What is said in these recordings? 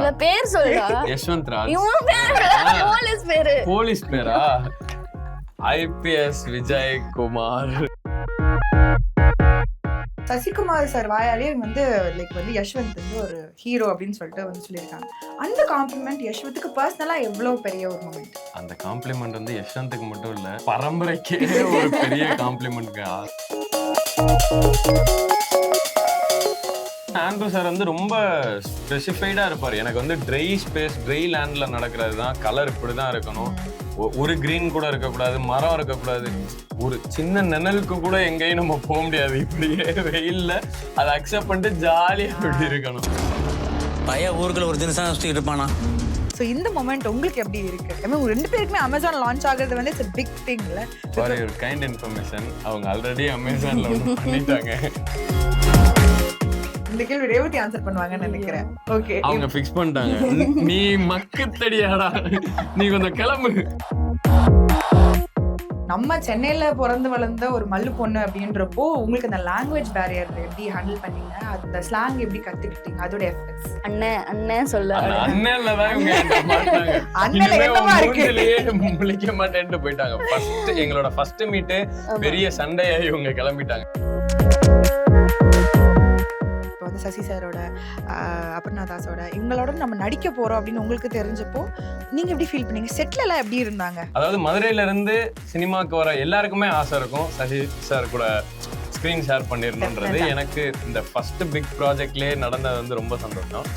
அவங்க பேர் சொல்லுடா. யஷ்வந்த் ராஜ். இவன் பேர் போலீஸ் பேரு. போலீஸ் பேரா? ஐபிஎஸ் விஜய் குமார். சசிகுமார் சார் வாயாலே வந்து லைக் வந்து யஷ்வந்த் வந்து ஒரு ஹீரோ அப்படின்னு சொல்லிட்டு வந்து சொல்லியிருக்காங்க. அந்த காம்ப்ளிமெண்ட் யஷ்வந்த்க்கு பர்சனலா எவ்வளவு பெரிய ஒரு மொமெண்ட். அந்த காம்ப்ளிமெண்ட் வந்து யஷ்வந்த்க்கு மட்டும் இல்ல, பரம்பரைக்கே ஒரு பெரிய காம்ப்ளிமெண்ட். ஆண்ட்ரூ சார் வந்து ரொம்ப ஸ்பெசிஃபைடா இருப்பாரு. எனக்கு வந்து ட்ரை ஸ்பேஸ், ட்ரை லேண்ட்ல நடக்கிறது தான், கலர் இப்படிதான் இருக்கணும், ஒரு கிரீன் கூட இருக்கக்கூடாது, மரம் இருக்கக்கூடாது, ஒரு சின்ன நிழலுக்கு கூட எங்கேயும் நம்ம போக முடியாது. இப்படியே வெயில்ல அதை அக்செப்ட் பண்ணிட்டு ஜாலியா இப்படி இருக்கணும். பையன் ஊருக்குள்ள ஒரு தினசா சுத்திட்டு இருப்பானா. ஸோ இந்த மொமெண்ட் உங்களுக்கு எப்படி இருக்கு? ஐ மீன் ரெண்டு பேருக்குமே அமேசான் லான்ச் ஆகுறது வந்து இட்ஸ் பிக் திங் இல்ல? ஃபார் யுவர் கைண்ட் இன்ஃபர்மேஷன், அவங்க ஆல்ரெடி அமேசான்ல ஒன்று பண்ணிட்டாங்க. இந்த கேள்வி ரேவதி ஆன்சர் பண்ணுவாங்கன்னு நினைக்கிறேன். ஓகே, அவங்க ஃபிக்ஸ் பண்ணிட்டாங்க. நீ மக்கத்தடியாடா, நீ கொஞ்சம் கிளம்பு. நம்ம சென்னையில பிறந்து வளர்ந்த ஒரு மல்லு பொண்ணு அப்படின்றப்போ உங்களுக்கு அந்த லாங்குவேஜ் பேரியர் எப்படி ஹேண்டில் பண்ணீங்க? அந்த ஸ்லாங் எப்படி கத்துக்கிட்டீங்க? அதோட எஃபெக்ட்ஸ். அண்ணன் அண்ணன் சொல்ல. அண்ணன்ல தான் இவங்க என்கிட்ட மாட்டாங்க. அண்ணன்ல என்னமா இருக்கு? மூஞ்சிலேயே முழிக்க மாட்டேன்ட்டு போயிட்டாங்க. ஃபர்ஸ்ட் எங்களோட ஃபர்ஸ்ட் மீட் பெரிய சண்டையா இவங்க கிளம்பிட்டாங்க. சசி சாரோட அபர்ணா தாஸோட இவங்களோட நம்ம நடிக்க போறோம் அப்படின்னு உங்களுக்கு தெரிஞ்சப்போ நீங்க எப்படி ஃபீல் பண்ணீங்க? செட்ல எல்லாம் எப்படி இருந்தாங்க? அதாவது மதுரையில இருந்து சினிமாக்கு வர எல்லாருக்குமே ஆசை இருக்கும் சசி சார் கூட ஸ்கிரீன் ஷேர் பண்ணிடணுன்றது. எனக்கு இந்த ஃபர்ஸ்ட் பிக் ப்ராஜெக்ட்லயே நடந்தது வந்து ரொம்ப சந்தோஷம்.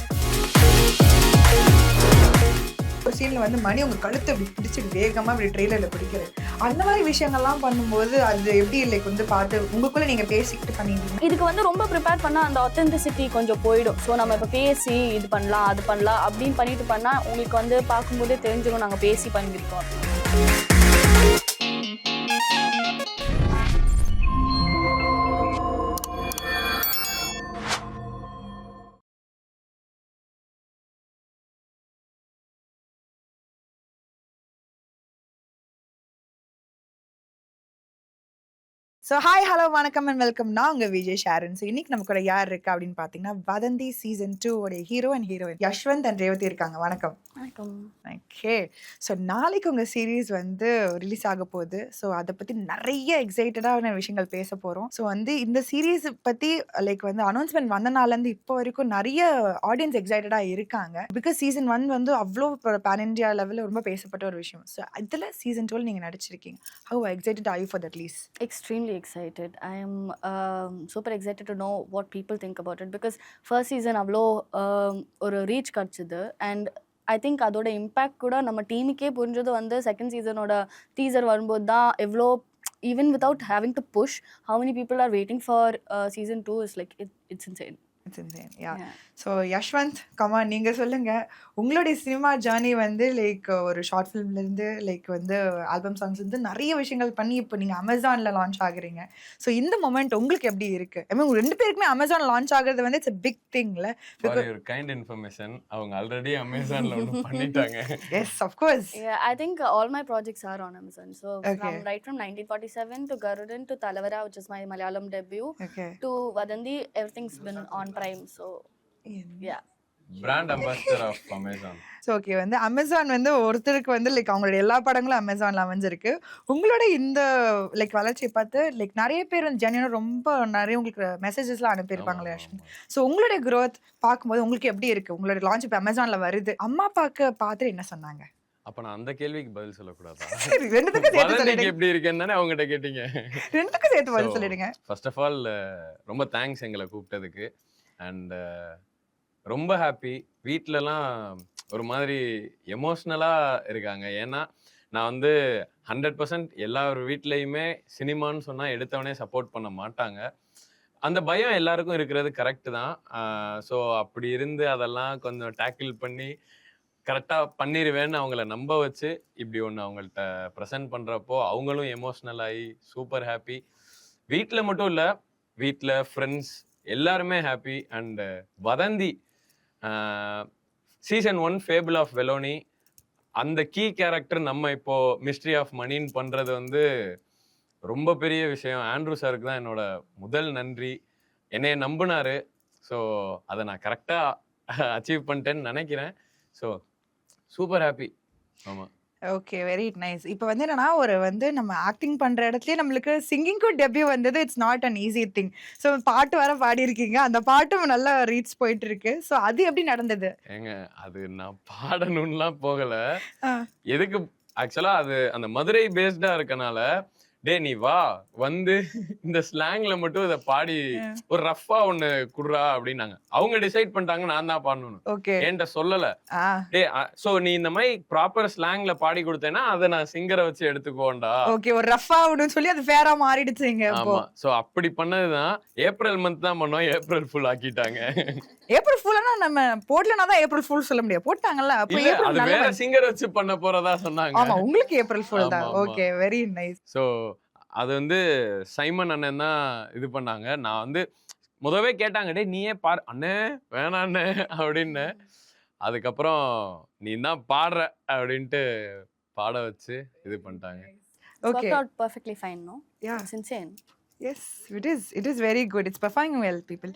ஒரு சீன்ல வந்து மணி உங்க கழுத்தை அப்படி பிடிச்சிட்டு வேகமா இப்படி ட்ரெய்லர்ல பிடிக்கிறது, அந்த மாதிரி விஷயங்கள்லாம் பண்ணும்போது அது எப்படி லைக் வந்து பார்த்து உங்களுக்குள்ள நீங்க பேசிக்கிட்டு பண்ணிட்டீங்க? இதுக்கு வந்து ரொம்ப ப்ரிப்பேர் பண்ணா அந்த ஆத்தென்டிசிட்டி கொஞ்சம் போயிடும். ஸோ நம்ம இப்போ பேசி இது பண்ணலாம் அது பண்ணலாம் அப்படின்னு பண்ணிட்டு பண்ணா உங்களுக்கு வந்து பார்க்கும்போதே தெரிஞ்சிடும் நாங்கள் பேசி பண்ணியிருக்கோம். ஸோ ஹாய் ஹலோ வணக்கம் அண்ட் வெல்கம். நான் உங்க விஜய் ஷாரன். ஸோ இன்னைக்கு நம்ம கூட யார் இருக்கா அப்படின்னு பார்த்தீங்கன்னா வதந்தி சீசன் 2 உடைய hero and heroine Yashwanth and Revathi இருக்காங்க. வணக்கம். வணக்கம். ஓகே, ஸோ நாளைக்கு உங்கள் சீரீஸ் வந்து ரிலீஸ் ஆக போகுது. ஸோ அதை பற்றி நிறைய எக்ஸைட்டடான விஷயங்கள் பேச போகிறோம். ஸோ வந்து இந்த சீரீஸ் பற்றி லைக் வந்து அனௌன்ஸ்மெண்ட் வந்தனாலேருந்து இப்போ வரைக்கும் நிறைய ஆடியன்ஸ் எக்ஸைட்டடாக இருக்காங்க. பிகாஸ் சீசன் 1 வந்து அவ்வளோ பேன் இண்டியா லெவலில் ரொம்ப பேசப்பட்ட ஒரு விஷயம். ஸோ இதில் சீசன் 2 நீங்கள் நடிச்சிருக்கீங்க. How excited are you for that release? Extremely excited. I am super excited to know what people think about it because first season அவ்வளோ ஒரு ரீச் கிடச்சிது. அண்ட் ஐ திங்க் அதோட இம்பேக்ட் கூட நம்ம டீமுக்கே புரிஞ்சது வந்து செகண்ட் சீசனோட டீசர் வரும்போது தான். எவ்வளோ even without having to push, how many people are waiting for season 2 is like it's insane. So Yashwanth come on, நீங்கள் சொல்லுங்கள் உங்களுடைய சினிமா ஜேர்னி வந்து லைக் ஒரு ஷார்ட் ஃபிலிம்லேருந்து லைக் வந்து ஆல்பம் சாங்ஸ் வந்து நிறைய விஷயங்கள் பண்ணி இப்போ நீங்கள் அமேசானில் லான்ச் ஆகுறீங்க. ஸோ இந்த மொமெண்ட் உங்களுக்கு எப்படி இருக்குது? ஐ மீன் ரெண்டு பேருக்குமே அமேசான் லான்ச் ஆகுறது வந்து இட்ஸ் பிக் திங்ல. ஒரு கைண்ட் இன்ஃபர்மேஷன், அவங்க ஆல்ரெடி அமேசான்ல ஒன்று பண்ணிட்டாங்க. Yes of course. Yeah, I think all my projects are on Amazon. So from 1947 to Garudan to Talavara, which is my Malayalam debut, to Vadandi, everything's been on Prime. So yeah, brand ambassador of Amazon. So okay, வந்து Amazon வந்து ஒருத்தருக்கு வந்து like அவங்களோட எல்லா படங்களும் அமேசானில் அமைஞ்சிருக்கு. உங்களோட இந்த லைக் வளர்ச்சியை பார்த்து லைக் நிறைய பேர் வந்து ஜென்யூனாக ரொம்ப நிறைய உங்களுக்கு மெசேஜஸ்லாம் அனுப்பியிருப்பாங்களே யஷ்வந்த். ஸோ உங்களுடைய க்ரோத் பார்க்கும்போது உங்களுக்கு எப்படி இருக்குது? உங்களோட லான்ச் இப்போ அமேசானில் வருது, அம்மா அப்பாவுக்கு பார்த்துட்டு என்ன சொன்னாங்க? அப்ப நான் அந்த கேள்விக்கு பதில் சொல்லக்கூடாதா? ரெண்டுத்துக்கும் சேர்த்து சொல்லிடுங்க. எப்படி இருக்கேன்னு தானே அவங்ககிட்ட கேட்டீங்க. ரெண்டுத்துக்கும் சேர்த்து பதில் சொல்லிடுங்க. ஃபர்ஸ்ட் ஆஃப் ஆல் ரொம்ப தேங்க்ஸ் எங்களை கூப்பிட்டதுக்கு. அண்ட் ரொம்ப ஹாப்பி. வீட்டிலலாம் ஒரு மாதிரி எமோஷ்னலாக இருக்காங்க. ஏன்னா நான் வந்து 100% எல்லார் வீட்லேயுமே சினிமான்னு சொன்னால் எடுத்தவனே சப்போர்ட் பண்ண மாட்டாங்க. அந்த பயம் எல்லாருக்கும் இருக்கிறது கரெக்டு தான். ஸோ அப்படி இருந்து அதெல்லாம் கொஞ்சம் டேக்கிள் பண்ணி கரெக்டாக பண்ணிடுவேன்னு அவங்கள நம்ப வச்சு இப்படி ஒன்று அவங்கள்ட்ட ப்ரெசென்ட் பண்ணுறப்போ அவங்களும் எமோஷ்னல் ஆகி சூப்பர் ஹாப்பி. வீட்டில் மட்டும் இல்லை, வீட்டில் ஃப்ரெண்ட்ஸ் எல்லாருமே ஹாப்பி. அண்டு வதந்தி சீசன் 1 ஃபேபிள் ஆஃப் வெலோனி, அந்த கீ கேரக்டர் நம்ம இப்போ மிஸ்ட்ரி ஆஃப் மணின்னு பண்ணுறது வந்து ரொம்ப பெரிய விஷயம். ஆண்ட்ரூ சாருக்கு தான் என்னோட முதல் நன்றி. என்னைய நம்பினாரு. ஸோ அதை நான் கரெக்டாக அச்சீவ் பண்ணிட்டேன்னு நினைக்கிறேன். So super happy. ஆமா. Okay, very nice. இப்போ வந்து என்னன்னா, ஒரு வந்து நம்ம ஆக்டிங் பண்ற இடத்துலயே நம்மளுக்கு சிங்கிங்க்கும் டெபியூ வந்தது it's not an easy thing. So பாட்டு வேற பாடியிருக்கீங்க. அந்த பாட்டும் நல்லா ரீச் போயிட்டு இருக்கு. ஸோ அது எப்படி நடந்தது? ஏங்க அது நான் பாடணும்லாம் போகல. ஆ. எதுக்கு ஆக்சுவலா அது அந்த மதுரை பேஸ்டா இருக்கனால, டேய் நீ வா வந்து இந்த ஸ்லாங்ல மட்டும் இதை பாடி ஒரு ரஃபா ஒண்ணு குடுறா அப்படின்னாங்க. அவங்க டிசைட் பண்ணிட்டாங்க நான் தான் பாடணும். ஓகே. என்கிட்ட சொல்லல. ஆ. டே சோ நீ இந்த மாதிரி ப்ராப்பர் ஸ்லாங்ல பாடி கொடுத்தேன்னா அதை நான் சிங்கரை வச்சு எடுத்துக்கோண்டா. ஓகே, ஒரு ரஃபா அப்படின்னு சொல்லி அது ஃபேரா மாறிடுச்சுங்க அப்போ. ஆமா. சோ அப்படி பண்ணதுதான். ஏப்ரல் மந்த் தான் பண்ணோம். ஏப்ரல் ஃபுல் ஆக்கிட்டாங்க. ஏப்ரல் ஃபுல்னா நம்ம போடலனா தான் ஏப்ரல் ஃபுல் சொல்ல முடியாது. போட்டாங்கல்ல. அப்போ இல்ல ஏப்ரல் அது நல்ல வேற சிங்கர் வச்சு பண்ண போறதா சொன்னாங்க. ஆமா, உங்களுக்கு ஏப்ரல் ஃபுல் தான். ஆமா, ஆமா. Okay, very nice. ஸோ அது வந்து சைமன் அண்ணன் தான் இது பண்ணாங்க. நான் வந்து முதவே கேட்டாங்க, டேய் நீயே பாரு அண்ணே வேணாம் அண்ணே அப்படின்னு. அதுக்கப்புறம் நீ தான் பாடுற அப்படின்ட்டு பாட வச்சு இது பண்ணிட்டாங்க. It's worked okay. out perfectly fine, no? Yeah. It's insane. Yes, it is very good. It's performing well people.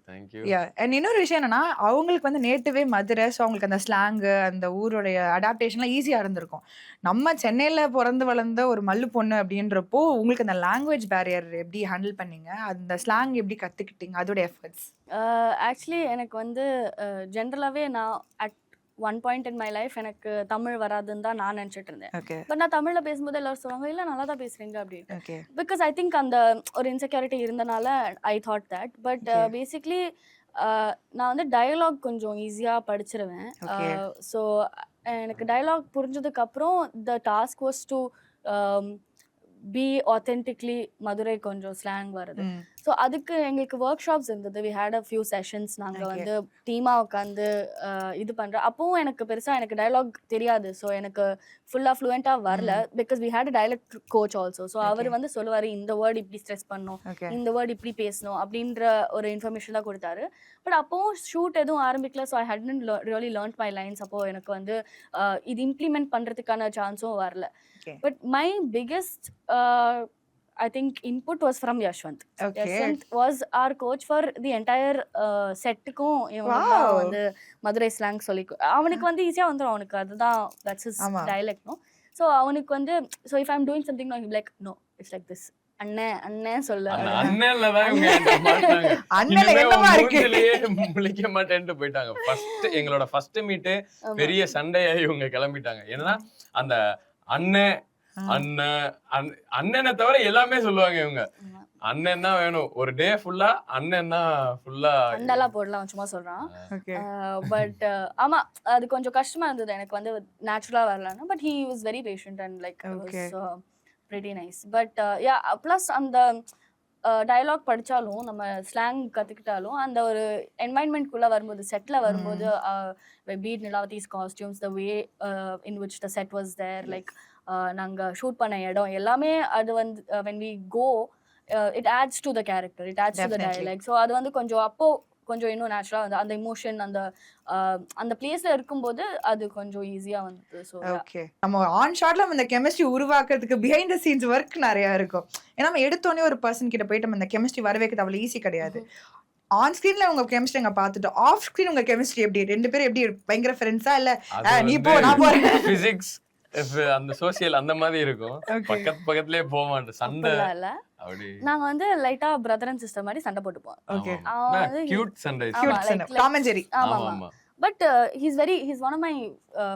Thank you. Yeah. And இன்னொரு விஷயம் என்னன்னா, அவங்களுக்கு வந்து நேட்டிவே மதுரை. ஸோ அவங்களுக்கு அந்த ஸ்லாங்கு, அந்த ஊருடைய அடாப்டேஷன்லாம் ஈஸியாக இருந்திருக்கும். நம்ம சென்னையில் பிறந்து வளர்ந்த ஒரு மல்லு பொண்ணு அப்படின்றப்போ உங்களுக்கு அந்த லாங்குவேஜ் பேரியர் எப்படி ஹேண்டில் பண்ணீங்க? அந்த ஸ்லாங் எப்படி கற்றுக்கிட்டீங்க? அதோட எஃபர்ட்ஸ். ஆக்சுவலி எனக்கு வந்து ஜென்ரலாகவே நான் at one point in my life எனக்கு தமிழ் வராதுன்னு தான் நான் நினச்சிட்டு இருந்தேன். ஓகே. பட் நான் தமிழில் பேசும்போது எல்லாரும் சொல்லுவாங்க இல்லை நல்லா தான் பேசுகிறீங்க அப்படின்னு. ஓகே. பிகாஸ் ஐ திங்க் அந்த ஒரு இன்செக்யூரிட்டி இருந்தனால I thought that. But Okay. Basically நான் வந்து டயலாக் கொஞ்சம் ஈஸியாக படிச்சிருவேன். Okay. ஸோ எனக்கு டயலாக் புரிஞ்சதுக்கப்புறம் the task was to be authentically Madurai கொஞ்சம் ஸ்லாங் வருது. ம். ஸோ அதுக்கு எங்களுக்கு ஒர்க் ஷாப்ஸ் இருந்தது. We had a few sessions. நாங்கள் Okay. வந்து டீமாக உட்காந்து இது பண்ணுறோம். அப்போவும் எனக்கு பெருசாக எனக்கு டயலாக் தெரியாது. ஸோ எனக்கு ஃபுல்லாக ஃப்ளூயண்ட்டாக வரல. Because we had a dialect coach also. So அவர் Okay. வந்து சொல்லுவார் இந்த வேர்டு இப்படி ஸ்ட்ரெஸ் பண்ணணும், ஓகே. இந்த வேர்டு இப்படி பேசணும் அப்படின்ற ஒரு இன்ஃபர்மேஷன் தான் கொடுத்தாரு. பட் அப்போவும் ஷூட் எதுவும் ஆரம்பிக்கல. So I hadn't really learn my lines. அப்போது எனக்கு வந்து இது இம்ப்ளிமெண்ட் பண்ணுறதுக்கான சான்ஸும் வரல. Okay. But my biggest I think input was from Yashwant. Okay. Yashwant was our coach for the entire set-க்கும் இவங்க தான் Wow. வந்து மதுரை ஸ்லாங் சொல்லி அவனுக்கு வந்து ஈஸியாக வந்துடும். அவனுக்கு அதுதான் தட்ஸ் ஹிஸ் ஆமா. டயலெக்ட். நோ ஸோ அவனுக்கு வந்து so if I'm doing something no him like no it's like this அண்ணே அண்ணே சொல்ல அந்த அண்ணன்ல தான் இவங்க என்கிட்ட மாட்டாங்க. அண்ணல இனிமே என்னமா உன் இருக்கு? மூஞ்சிலேயே முழிக்க மாட்டேன்ட்டு போயிட்டாங்க. எங்களோட ஃபர்ஸ்ட் மீட்டு பெரிய சண்டையா இவங்க கிளம்பிட்டாங்க. ஏன்னா அந்த அண்ணன் அண்ணனை தவிர எல்லாமே சொல்லுவாங்க இவங்க. அண்ணன் தான் வேணும். ஒரு டே ஃபுல்லா அண்ணன் தான் ஃபுல்லா. அண்டெல்லாம் போடலாம் சும்மா சொல்றான். ஓகே. பட் ஆமா அது கொஞ்சம் கஷ்டமா இருந்தது எனக்கு வந்து நேச்சுரலா வரலன்னு. But he was very patient and like Okay. pretty nice. But yeah plus அந்த டயலாக் படித்தாலும் நம்ம ஸ்லாங் கற்றுக்கிட்டாலும் அந்த ஒரு என்வாயன்மெண்ட்குள்ளே வரும்போது செட்டில் வரும்போது be it Nilavathi's costumes the way in which the set was there like நாங்கள் ஷூட் பண்ண இடம் எல்லாமே அது வந்து when we go it adds to the character, it adds to the Definitely. dialogue. So அது வந்து கொஞ்சம் அப்போ கொஞ்சம் இன்னும் நேச்சுரலாக வந்து அந்த இமோஷன் அந்த பிளேஸில் இருக்கும்போது அது கொஞ்சம் ஈஸியாக வந்து. So okay. நம்ம ஆன் ஷாட்ல இந்த கெமிஸ்ட்ரி உருவாக்குறதுக்கு பிஹைண்ட் த சீன்ஸ் ஒர்க் நிறைய இருக்கும். ஏன்னா நம்ம எடுத்தோடனே ஒரு பர்சன் கிட்ட போயிட்டு நம்ம இந்த கெமிஸ்ட்ரி வர வைக்கிறது அவ்வளவு ஈஸி கிடையாது. ஆன் ஸ்கிரீன்ல உங்க கெமிஸ்ட்ரி அங்க பார்த்துட்டோம். ஆஃப் ஸ்கிரீன் உங்க கெமிஸ்ட்ரி எப்படி? ரெண்டு பேரும் எப்படி பயங்கர ஃப்ரெண்ட்ஸா இல்ல நீ போ நான் போறேன் பிசிக்ஸ் அந்த சோசியல் அந்த மாதிரி இருக்கும். பக்கத்துலயே போக மாட்டோம். சண்டை இல்லை அப்படி நாங்கள் வந்து லைட்டாக பிரதர் அண்ட் சிஸ்டர் மாதிரி சண்டை போட்டுப்போம். ஓகே. அவன் வந்து கியூட் சண்டை. ஆமா, டாம் அண்ட் ஜெரி. ஆமா ஆமா ஆமா ஆமா. But he's one of my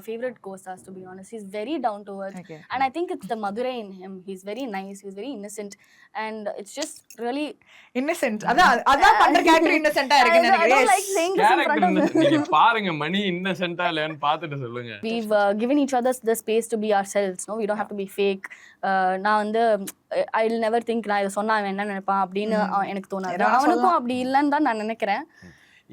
favorite co-stars, to be honest. He's very down to earth. Okay. And I think it's the Madurai in him. He's very nice. He's very innocent. And it's just really... Innocent. அதான் பண்ற character இன்னசென்ட்டா இருக்குன்னு I don't நினைக்கிறேன். like saying this in front of character நீங்க பாருங்க மணி இன்னசென்ட்டா இல்லையான்னு பார்த்துட்டு சொல்லுங்க. We've given each other the space to be ourselves. No, we don't have to be fake. நான் வந்து I'll never think நான் இதை சொன்னா அவன் என்ன நினைப்பான் அப்படின்னு எனக்கு தோணாது. அவனுக்கும் அப்படி இல்லைன்னு தான் நான் நினைக்கிறேன்.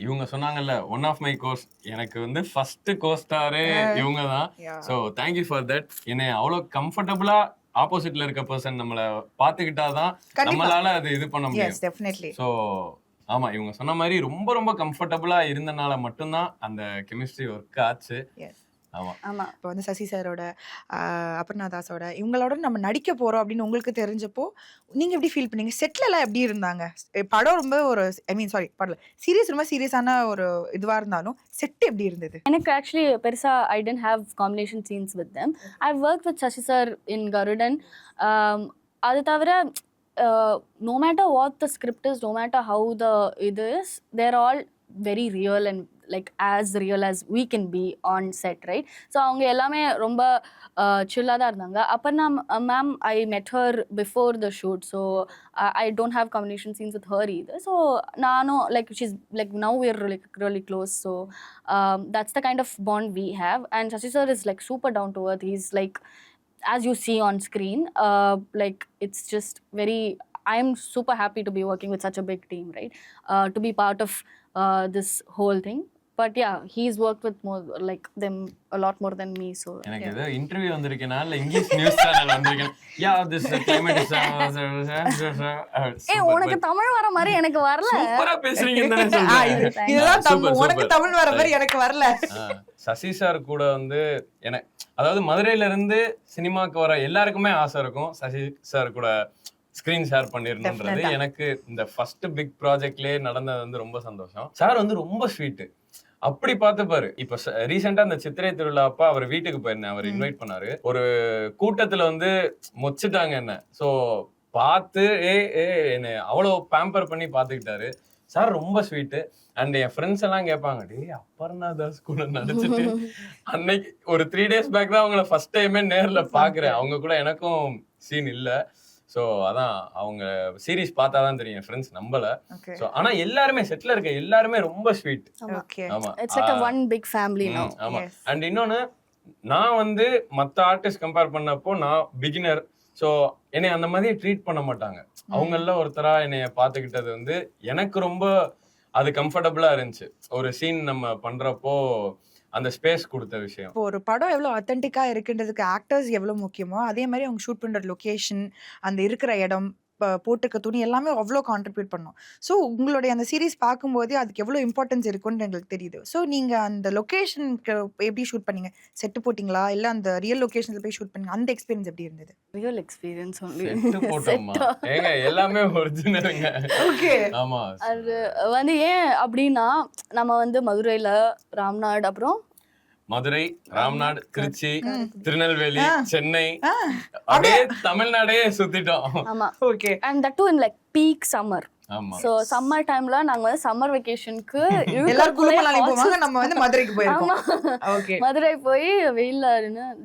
இவங்க சொன்னாங்கல்ல ஒன் ஆஃப் மை கோர்ஸ் எனக்கு வந்து ஃபர்ஸ்ட் கோஸ்டாரே இவங்க தான். So thank you for that. என்னை அவ்வளோ கம்ஃபர்டபுளா ஆப்போசிட்ல இருக்க பர்சன் நம்மளை பார்த்துக்கிட்டாதான் நம்மளால அது இது பண்ண முடியும். Yes definitely. ஸோ ஆமா இவங்க சொன்ன மாதிரி ரொம்ப ரொம்ப கம்ஃபர்டபுளா இருந்தனால மட்டும்தான் அந்த கெமிஸ்ட்ரி ஒர்க் ஆச்சு. எஸ். ஆமா ஆமா. இப்போ வந்து சசி சாரோட அபர்ணா தாஸோட இவங்களோட நம்ம நடிக்க போறோம் அப்படின்னு உங்களுக்கு தெரிஞ்சப்போ நீங்க எப்படி ஃபீல் பண்ணீங்க? செட்ல எல்லாம் எப்படி இருந்தாங்க? படம் ரொம்ப ஒரு ஐ மீன் சாரி படம் சீரியஸ் ரொம்ப சீரியஸான ஒரு இதுவா இருந்தாலும் செட் எப்படி இருந்தது? எனக்கு ஆக்சுவலி பெருசா I didn't have combination scenes with them. I work with Sasi sir in Garudan. அது தவிர no matter what the script is, no matter how the it is, they're all very real and like as real as we can be on set, right? So அவங்க எல்லாமே ரொம்ப சில்லாக தான் இருந்தாங்க. Aparna ma'am I met her before the shoot, so I don't have combination scenes with her either. So நானும் like she's like now we're like really close, so that's the kind of bond we have. And Shashi sir is like super down to earth. He's like as you see on screen, like it's just very, I'm super happy to be working with such a big team, right? To be part of this whole thing. But yeah, he's worked with more like them a lot more than me, so எனக்கு ஏதோ interview வந்திருக்கேனா இல்ல English news channel வந்திருக்கேன். Yeah this climate is உனக்கு தமிழ் வர மாதிரி எனக்கு வரல. சூப்பரா பேசுறீங்கன்னு தானே சொல்றேன். இதுதான் Super, உனக்கு super. தமிழ் வர மாதிரி எனக்கு வரல. சசி சார் கூட வந்து எனக்கு அதாவது மதுரையில இருந்து சினிமாக்கு வர எல்லாருக்குமே ஆசை இருக்கும் சசி சார் கூட ஸ்கிரீன் ஷேர் பண்ணிருந்தது. Definitely. எனக்கு இந்த ஃபர்ஸ்ட் பிக் ப்ராஜெக்ட்லயே நடந்தது வந்து ரொம்ப சந்தோஷம். சார் வந்து ரொம்ப ஸ்வீட். அப்படி பார்த்து பாரு, இப்ப ரீசெண்டா அந்த சித்திரை திருவிழா அப்ப அவர் வீட்டுக்கு போயிருந்தேன். அவர் இன்வைட் பண்ணாரு. ஒரு கூட்டத்துல வந்து மொச்சிட்டாங்க என்ன. சோ பார்த்து என்ன அவ்வளவு பேம்பர் பண்ணி பாத்துக்கிட்டாரு. சார் ரொம்ப ஸ்வீட்டு. அண்ட் என் ஃப்ரெண்ட்ஸ் எல்லாம் கேட்பாங்க, டே அபர்ணா தாஸ் கூட நடிச்சிட்டு அன்னைக்கு ஒரு 3 days பேக் தான் அவங்கள ஃபர்ஸ்ட் டைமே நேர்ல பாக்குறேன். அவங்க கூட எனக்கும் சீன் இல்ல. சோ அதான் அவங்க சீரிஸ் பார்த்தாதான் தெரியும். ஃப்ரெண்ட்ஸ் நம்பல. சோ ஆனா எல்லாருமே செட்ல இருக்க எல்லாருமே ரொம்ப ஸ்வீட். ஓகே. ஆமா. it's like a one big family now. ஆமா. Yes. அண்ட் இன்னொன்னு நான் வந்து மத்த ஆர்டிஸ்ட் கம்பேர் பண்ணப்போ நான் பிகினர். சோ என்னை அந்த மாதிரி ட்ரீட் பண்ண மாட்டாங்க. அவங்கள ஒருத்தரா என்னைய பாத்துக்கிட்டது வந்து எனக்கு ரொம்ப அது கம்ஃபர்டபுளா இருந்துச்சு. ஒரு சீன் நம்ம பண்றப்போ அந்த ஸ்பேஸ் கொடுத்த விஷயம். இப்போ ஒரு படம் எவ்வளவு ஆத்தென்டிக்கா இருக்குன்றதுக்கு ஆக்டர்ஸ் எவ்வளவு முக்கியமோ அதே மாதிரி அவங்க ஷூட் பண்ற லொகேஷன், அந்த இருக்கிற இடம், போட்டுக்க துணி எல்லாமே அவ்வளோ கான்ட்ரிபியூட் பண்ணும். ஸோ உங்களுடைய அந்த சீரீஸ் பார்க்கும்போதே அதுக்கு எவ்வளோ இம்பார்ட்டன்ஸ் இருக்குன்னு எங்களுக்கு தெரியுது. ஸோ நீங்க அந்த லொகேஷனுக்கு எப்படி ஷூட் பண்ணீங்க? செட்டு போட்டிங்களா இல்லை அந்த ரியல் லொகேஷன்ல போய் ஷூட் பண்ணீங்க? அந்த எக்ஸ்பீரியன்ஸ் எப்படி இருந்தது? Real experience only. செட்டு போட்டோமா? ஏங்க எல்லாமே ஒரிஜினலுங்க. ஓகே. ஆமா. அது வந்து ஏன் அப்படின்னா நம்ம வந்து மதுரையில, ராம்நாடு, அப்புறம் மதுரை, ராம்நாடு, திருச்சி, திருநெல்வேலி, சென்னை, அப்படியே தமிழ்நாடே சுத்திட்டோம். ஆமா. Okay. And that too in like peak summer. ஆமா. So summer timeல நாங்க வந்து சம்மர் வெக்கேஷனுக்கு எல்லாரும் குழுமலானி போவாங்க, நம்ம வந்து மதுரைக்கு போயிருக்கோம். ஓகே. மதுரை போய் வெயில்ல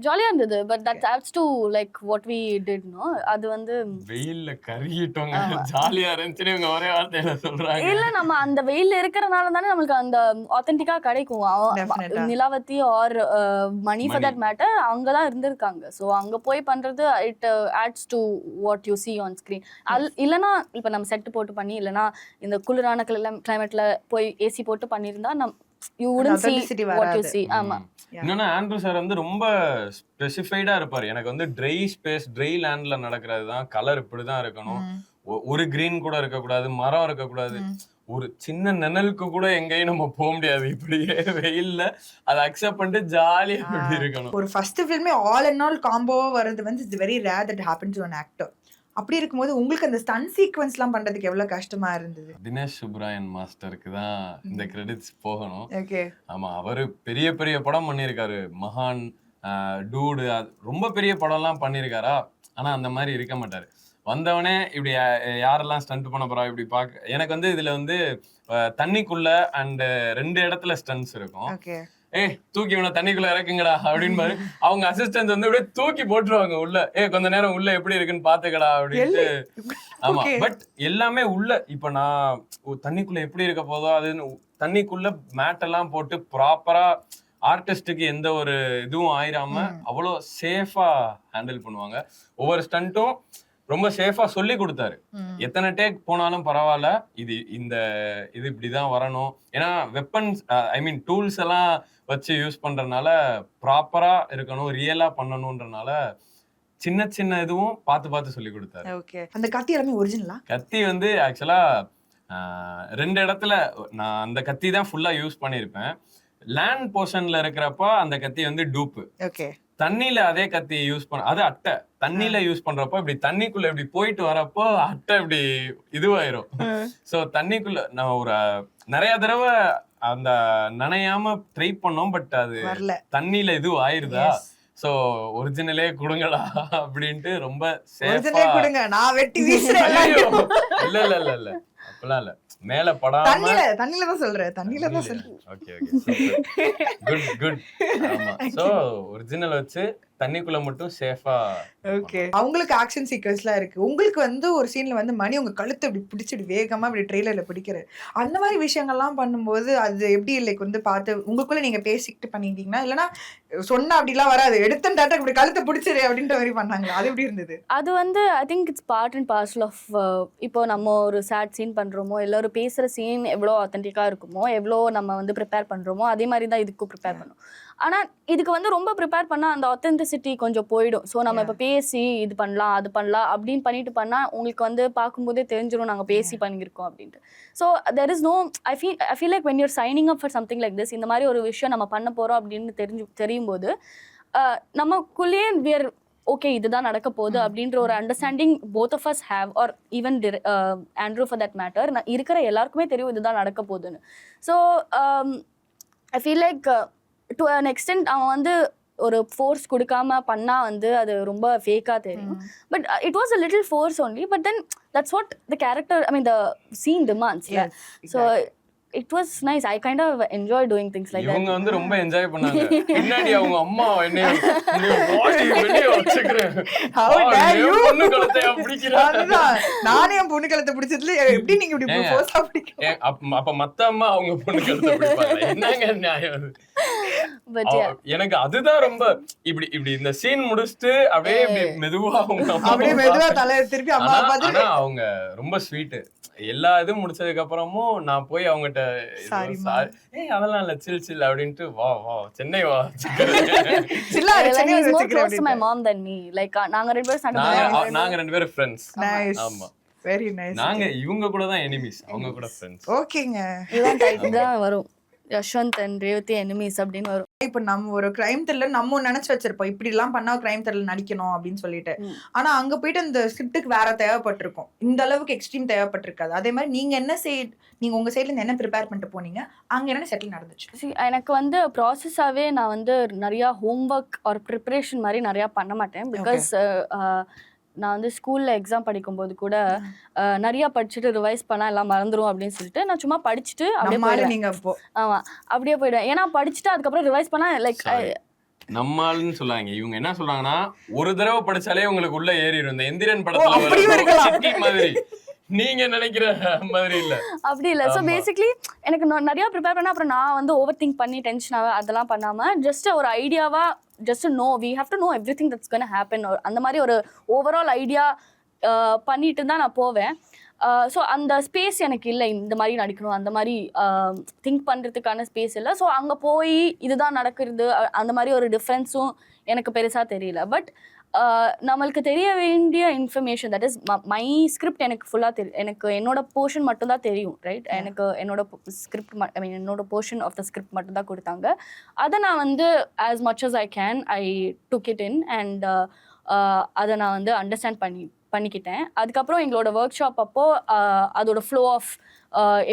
ஜாலியா இருந்தது. But that haves to like what we did no. அது வந்து வெயில்ல கருகிட்டோங்க. ஜாலியா இருந்துச்சுன்னு இவங்க ஒரே வார்த்தையில சொல்றாங்க. இல்ல நம்ம அந்த வெயில்ல இருக்கறனால தானே நமக்கு அந்த ஆத்தென்டிக்கா கிடைக்கும். Definitely. Nilavathi or Mani for that matter அங்க தான் இருந்திருக்காங்க. சோ அங்க போய் பண்றது it adds to what you see on screen. இல்லனா இப்ப நம்ம செட் போட்டு பண்ணி இல்லனா இந்த குளிரான கிளைமேட்ல போய் ஏசி போட்டு பண்ணிருந்தா you wouldn't see authenticity what you வராது. see. ஆமா. இன்னொன்னு ஆண்ட்ரூ சார் வந்து ரொம்ப ஸ்பெசிஃபைடா இருப்பாரு. எனக்கு வந்து ட்ரை ஸ்பேஸ், ட்ரை லேண்ட்ல நடக்கிறது தான் கலர் இப்படிதான் இருக்கணும். ஒரு கிரீன் கூட இருக்கக்கூடாது, மரம் இருக்கக்கூடாது. ஒரு சின்ன நிழலுக்கு கூட எங்கேயும் நம்ம போக முடியாது. இப்படியே வெயில்ல அதை அக்செப்ட் பண்ணிட்டு ஜாலியா இப்படி இருக்கணும். ஒரு ஃபர்ஸ்ட் ஃபில்மே ஆல் அண்ட் ஆல் காம்போவா வருது வந்து it's very rare that happen to an actor. அப்படி இருக்கும்போது உங்களுக்கு அந்த ஸ்டன் சீக்வென்ஸ்லாம் பண்றதுக்கு எவ்வளவு கஷ்டமா இருந்தது? தினேஷ் சுப்ராயன் மாஸ்டருக்கு தான் இந்த கிரெடிட்ஸ் போகணும். ஓகே. ஆமா, அவரு பெரிய பெரிய படம் பண்ணியிருக்காரு. மகான், டூடு, ரொம்ப பெரிய படம்லாம் பண்ணியிருக்காரா. ஆனா அந்த மாதிரி இருக்க மாட்டாரு. வந்தவனே இப்படி யாரெல்லாம் ஸ்டண்ட் பண்ண போறா இப்படி பாக்க. எனக்கு வந்து இதுல வந்து தண்ணிக்குள்ள அண்ட் 2 இடத்துல ஸ்டன்ட்ஸ் இருக்கும். ஓகே. தூக்கி இவனை தண்ணிக்குள்ள இறக்குங்கடா அப்படின்னு பாரு. அவங்க அசிஸ்டன்ட் வந்து அப்படியே தூக்கி போட்டுருவாங்க உள்ள. கொஞ்ச நேரம் உள்ள எப்படி இருக்குன்னு பாத்துக்கடா அப்படின்ட்டு. ஆமா, பட் எல்லாமே உள்ள. இப்ப நான் தண்ணிக்குள்ள எப்படி இருக்க போதோ அது தண்ணிக்குள்ள மேட் எல்லாம் போட்டு ப்ராப்பரா ஆர்டிஸ்டுக்கு எந்த ஒரு இதுவும் ஆயிராம அவ்வளோ சேஃபா ஹேண்டில் பண்ணுவாங்க. ஒவ்வொரு ஸ்டண்ட்டும் ரொம்ப சேஃபா சொல்லி கொடுத்தாரு. எத்தனை டேக் போனாலும் பரவாயில்ல, இது இப்படிதான் வரணும். ஏன்னா வெப்பன்ஸ் ஐ மீன் டூல்ஸ் எல்லாம் வச்சு யூஸ் பண்றதுனால ப்ராப்பரா இருக்கணும், ரியலா பண்ணணும்ன்றனால சின்ன சின்ன இதுவும் பார்த்து பார்த்து சொல்லி கொடுத்தாரு. ஓகே. அந்த கத்தி எல்லாமே ஒரிஜினலா? கத்தி வந்து ஆக்சுவலா 2 இடத்துல நான் அந்த கத்தி தான் ஃபுல்லா யூஸ் பண்ணியிருப்பேன். லேண்ட் போர்ஷன்ல இருக்கிறப்ப அந்த கத்தி வந்து டூப்பு. ஓகே. தண்ணியில அதே கத்தி யூஸ் பண்ண அது அட்டை. தண்ணியில யூஸ் பண்றப்போ இப்படி தண்ணிக்குள்ள இப்படி போயிட்டு வரப்போ அட்டை இப்படி இதுவாயிரும். சோ தண்ணிக்குள்ள நான் ஒரு நிறைய தடவை அந்த நனையாம ட்ரை பண்ணோம். பட் அது தண்ணியில இது ஆயிருதா, சோ ஒரிஜினலே கொடுங்கடா அப்படின்ட்டு ரொம்ப சேஃபா கொடுங்க, நான் வெட்டி வீசுறேன். இல்ல இல்ல இல்ல இல்ல அப்பலாம் இல்ல, மேல படாம தண்ணில தான் சொல்றேன், தண்ணில தான் சொல்றேன். Okay good good. ஆமா, சோ ஒரிஜினல் வச்சு தண்ணிக்குள்ள மட்டும் சேஃபா. ஓகே. அவங்களுக்கு ஆக்ஷன் சீக்வன்ஸ்லாம் இருக்கு. உங்களுக்கு வந்து ஒரு சீன்ல வந்து மணி உங்க கழுத்தை இப்படி பிடிச்சிட்டு வேகமா இப்படி ட்ரெய்லர்ல பிடிக்கிறாரு. அந்த மாதிரி விஷயங்கள்லாம் பண்ணும்போது அது எப்படி லைக் வந்து பார்த்து உங்களுக்குள்ள நீங்க பேசிக்கிட்டு பண்ணிட்டீங்கன்னா, இல்லைன்னா சொன்னா அப்படிலாம் வராது, எடுத்தன் டாட்டா இப்படி கழுத்தை பிடிச்சிரு அப்படின்ற மாதிரி பண்ணாங்களா? அது எப்படி இருந்தது? அது வந்து I think it's part and parcel of இப்போ நம்ம ஒரு சேட் சீன் பண்றோமோ, இல்லை ஒரு பேசுற சீன் எவ்வளோ ஆத்தென்டிக்கா இருக்குமோ, எவ்வளோ நம்ம வந்து ப்ரிப்பேர் பண்றோமோ அதே மாதிரி தான் இதுக்கும் ப்ரிப்பேர் பண்ணும். ஆனா இதுக்கு வந்து ரொம்ப ப்ரிப்பேர் பண்ணா அந்த ஆத்தென்டிசிட்டி கொஞ்சம் போயிடும். ஸோ நம்ம இப்போ பேசி இது பண்ணலாம் அது பண்ணலாம் அப்படின்னு பண்ணிட்டு பண்ணா உங்களுக்கு வந்து பார்க்கும்போதே தெரிஞ்சிடும் நாங்கள் பேசி பண்ணியிருக்கோம் அப்படின்ட்டு. So there is no I feel like when you're signing up for something like this, இந்த மாதிரி ஒரு விஷயம் நம்ம பண்ண போறோம் அப்படின்னு தெரியும் போது நமக்குள்ளேயே வியர் ஓகே இதுதான் நடக்க போகுது அப்படின்ற ஒரு understanding both of us have, or even Andrew for that matter, இருக்கிற எல்லாருக்குமே தெரியும் இதுதான் நடக்க போகுதுன்னு. So I feel like to an extent அவன் வந்து ஒரு ஃபோர்ஸ் கொடுக்காம பண்ணா வந்து அது ரொம்ப ஃபேக்காக தெரியும். But it was a little force only, but then that's what the character I mean the scene demands. So it was nice. I kind of enjoy doing things like that. இவங்க வந்து ரொம்ப என்ஜாய் பண்ணாங்க. பின்னாடி அவங்க அம்மா என்னைய வாடி வெளிய வச்சுக்கிறேன். How dare you? பொண்ணு கழுத்தை பிடிக்கிறாங்க. நானே என் பொண்ணு கழுத்தை பிடிச்சதுல எப்படி நீங்க இப்படி ஃபோர்ஸா பிடிக்கிறீங்க? அப்ப மத்த அம்மா அவங்க பொண்ணு கழுத்தை பிடிப்பாங்க. என்னங்க நியாயம் அது? But yeah, எனக்கு அதுதான் ரொம்ப இப்படி இந்த சீன் முடிச்சிட்டு அப்படியே மெதுவா அப்படியே மெதுவா தலைய திருப்பி அம்மா பார்த்து. ஆனா அவங்க ரொம்ப ஸ்வீட். எல்லா இதுவும் முடிச்சதுக்கு அப்புறமும் நான் போய் அவங்ககிட்ட அதெல்லாம் இல்ல சில் சில் அப்படின்ட்டு வா சென்னை வா he's more close to my mom than me. Like நாங்க ரெண்டு பேரும் நாங்க ரெண்டு பேரும் ஃப்ரெண்ட்ஸ். ஆமா, வெரி நைஸ். நாங்க இவங்க கூட தான் எனிமீஸ், அவங்க கூட ஃப்ரெண்ட்ஸ். ஓகேங்க, இதான் வரும் யஷ்வந்த் அண்ட் ரேவதி எனிமீஸ் அப்படின்னு வரும். இப்ப நம்ம ஒரு கிரைம் த்ரில்லர் நம்ம நினைச்சு வச்சிருப்போம் இப்படி எல்லாம் பண்ணா கிரைம் த்ரில்லர் நடிக்கணும் அப்படின்னு சொல்லிட்டு. ஆனா அங்க போயிட்டு அந்த ஸ்கிரிப்டுக்கு வேற தேவைப்பட்டிருக்கும், இந்த அளவுக்கு எக்ஸ்ட்ரீம் தேவைப்பட்டிருக்காது. அதே மாதிரி நீங்க என்ன நீங்க உங்க சைட்ல இருந்து என்ன ப்ரிப்பேர் பண்ணிட்டு போனீங்க, அங்க என்ன செட்டில் நடந்துச்சு? எனக்கு வந்து ப்ராசஸாவே நான் வந்து நிறைய ஹோம்ஒர்க் ஆர் ப்ரிப்பரேஷன் மாதிரி நிறைய பண்ண மாட்டேன். பிகாஸ் நான் வந்து ஸ்கூலில் எக்ஸாம் படிக்கும்போது கூட நிறையா படிச்சுட்டு ரிவைஸ் பண்ணால் எல்லாம் மறந்துடும் அப்படின்னு சொல்லிட்டு நான் சும்மா படிச்சுட்டு அப்படியே போயிடுவேன். ஆமாம், அப்படியே போயிடுவேன். ஏன்னா படிச்சுட்டு அதுக்கப்புறம் ரிவைஸ் பண்ணால் லைக் நம்மால்னு சொல்லாங்க. இவங்க என்ன சொல்றாங்கன்னா ஒரு தடவை படிச்சாலே உங்களுக்கு உள்ள ஏறிடும். இந்த எந்திரன் படத்துல மாதிரி நீங்க நினைக்கிற மாதிரி இல்ல, அப்படி இல்ல. ஸோ பேசிக்லி எனக்கு நிறைய ப்ரிப்பேர் பண்ண அப்புறம் நான் வந்து ஓவர் திங்க் பண்ணி டென்ஷனாக அதெல்லாம் பண்ணாம ஜஸ்ட் ஒரு ஐடியாவா just to know, we have to know everything that's going to happen. அந்த மாதிரி ஒரு ஓவரால் ஐடியா பண்ணிட்டு தான் நான் போவேன். ஸோ அந்த ஸ்பேஸ் எனக்கு இல்லை, இந்த மாதிரி நடிக்கணும் அந்த மாதிரி திங்க் பண்ணுறதுக்கான ஸ்பேஸ் இல்லை. ஸோ அங்கே போய் இதுதான் நடக்கிறது அந்த மாதிரி ஒரு டிஃப்ரென்ஸும் எனக்கு பெருசாக தெரியல. பட் நம்மளுக்கு தெரிய வேண்டிய information, that is my script எனக்கு ஃபுல்லாக தெரியும். எனக்கு என்னோட போர்ஷன் மட்டும்தான் தெரியும், ரைட்? எனக்கு என்னோட ஸ்கிரிப்ட் ஐ மீன் என்னோட போர்ஷன் ஆஃப் த ஸ்கிரிப்ட் மட்டும்தான் கொடுத்தாங்க. அதை நான் வந்து as much as I can I took it in and அதை நான் வந்து அண்டர்ஸ்டாண்ட் பண்ணிக்கிட்டேன். அதுக்கப்புறம் எங்களோட ஒர்க் ஷாப் அப்போது அதோட ஃப்ளோ ஆஃப்